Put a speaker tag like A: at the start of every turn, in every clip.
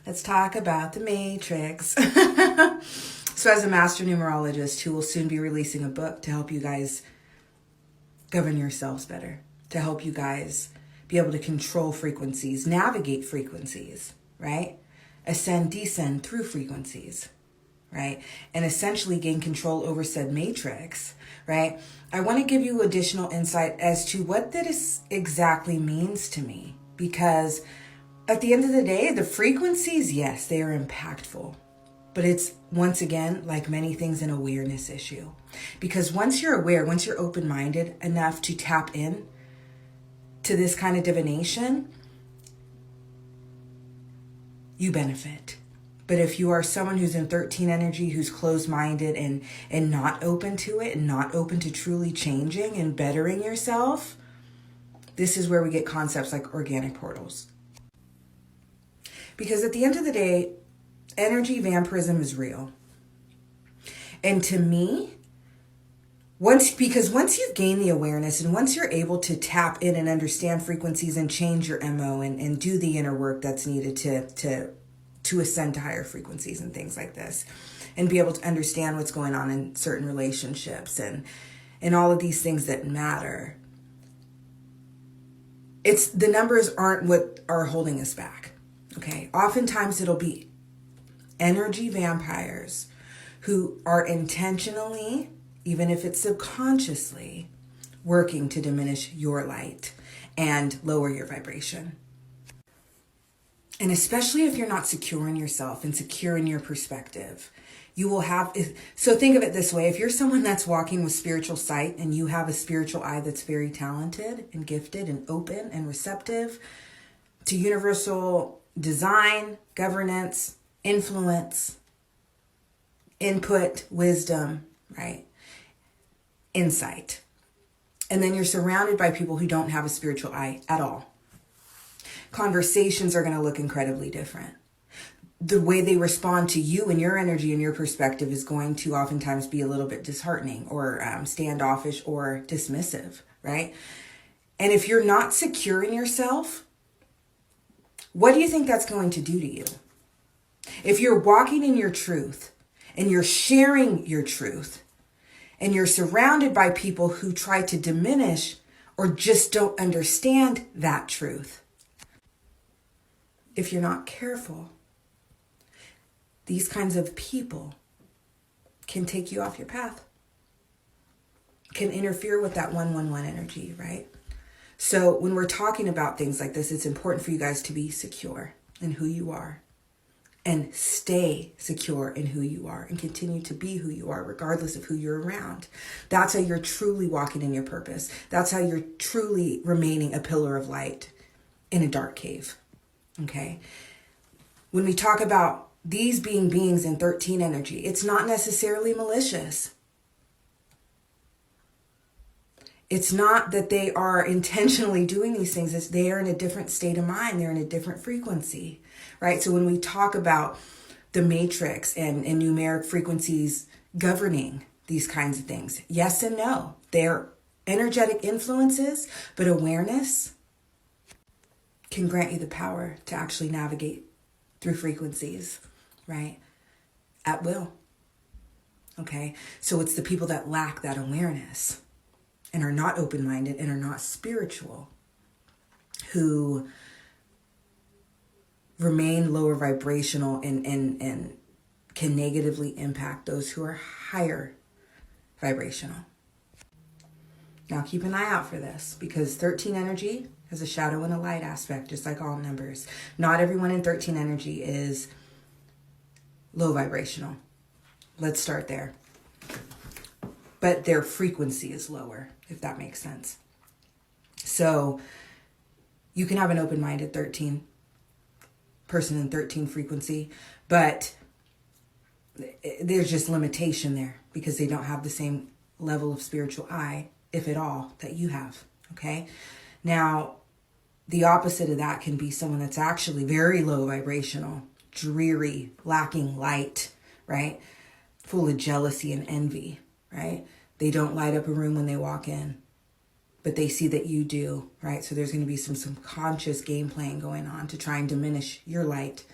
A: Let's talk about the Matrix. So as a master numerologist who will soon be releasing a book to help you guys govern yourselves better, to help you guys be able to control frequencies, navigate frequencies, right? Ascend, descend through frequencies, right? And essentially gain control over said matrix, right? I want to give you additional insight as to what this exactly means to me, because at the end of the day, the frequencies, yes, they are impactful. But it's, once again, like many things, an awareness issue. Because once you're aware, once you're open-minded enough to tap in to this kind of divination, you benefit. But if you are someone who's in 13 energy, who's closed-minded and not open to it, and not open to truly changing and bettering yourself, this is where we get concepts like organic portals. Because at the end of the day, energy vampirism is real. And to me, once you've gained the awareness and once you're able to tap in and understand frequencies and change your MO and do the inner work that's needed to ascend to higher frequencies and things like this, and be able to understand what's going on in certain relationships and all of these things that matter, it's the numbers aren't what are holding us back. Okay, oftentimes it'll be energy vampires who are intentionally, even if it's subconsciously, working to diminish your light and lower your vibration. And especially if you're not secure in yourself and secure in your perspective, you will have, so think of it this way, if you're someone that's walking with spiritual sight and you have a spiritual eye that's very talented and gifted and open and receptive to universal design, governance, influence, input, wisdom, right? Insight. And then you're surrounded by people who don't have a spiritual eye at all. Conversations are going to look incredibly different. The way they respond to you and your energy and your perspective is going to oftentimes be a little bit disheartening or standoffish or dismissive, right? And if you're not secure in yourself, what do you think that's going to do to you? If you're walking in your truth and you're sharing your truth and you're surrounded by people who try to diminish or just don't understand that truth, if you're not careful, these kinds of people can take you off your path, can interfere with that 111 energy, right? So when we're talking about things like this, it's important for you guys to be secure in who you are and stay secure in who you are and continue to be who you are, regardless of who you're around. That's how you're truly walking in your purpose. That's how you're truly remaining a pillar of light in a dark cave. Okay. When we talk about these being beings in 13 energy, it's not necessarily malicious. It's not that they are intentionally doing these things. It's they are in a different state of mind. They're in a different frequency, right? So when we talk about the matrix and numeric frequencies governing these kinds of things, yes and no. They're energetic influences, but awareness can grant you the power to actually navigate through frequencies, right? At will. Okay. So it's the people that lack that awareness and are not open-minded and are not spiritual who remain lower vibrational and can negatively impact those who are higher vibrational. Now keep an eye out for this, because 13 energy has a shadow and a light aspect, just like all numbers. Not everyone in 13 energy is low vibrational. Let's start there. But their frequency is lower, if that makes sense. So you can have an open-minded 13 person in 13 frequency, but there's just limitation there because they don't have the same level of spiritual eye, if at all, that you have. Okay. Now, the opposite of that can be someone that's actually very low vibrational, dreary, lacking light, right? Full of jealousy and envy, right? They don't light up a room when they walk in, but they see that you do, right? So there's going to be some subconscious game playing going on to try and diminish your light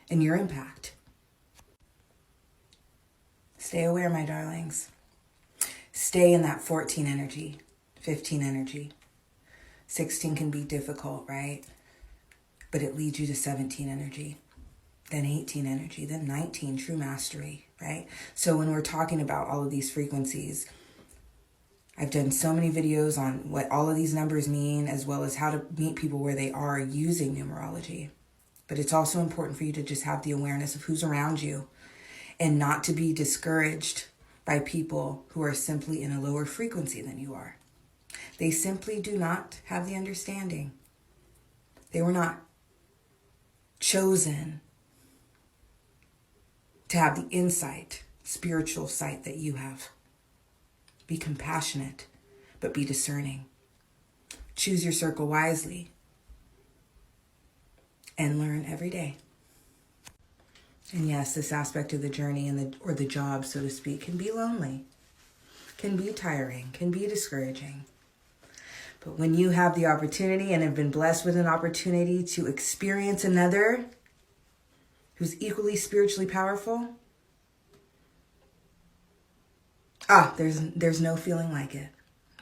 A: and your impact. Stay aware, my darlings. Stay in that 14 energy, 15 energy. 16 can be difficult, right? But it leads you to 17 energy, then 18 energy, then 19, true mastery, right? So when we're talking about all of these frequencies, I've done so many videos on what all of these numbers mean, as well as how to meet people where they are using numerology. But it's also important for you to just have the awareness of who's around you and not to be discouraged by people who are simply in a lower frequency than you are. They simply do not have the understanding. They were not chosen to have the insight, spiritual sight that you have. Be compassionate, but be discerning. Choose your circle wisely and learn every day. And yes, this aspect of the journey and the job, so to speak, can be lonely, can be tiring, can be discouraging. But when you have the opportunity and have been blessed with an opportunity to experience another who's equally spiritually powerful, there's no feeling like it,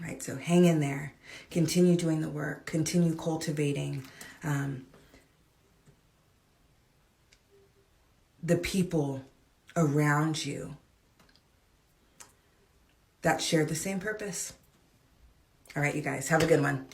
A: right? So hang in there, continue doing the work, continue cultivating the people around you that share the same purpose. All right, you guys, have a good one.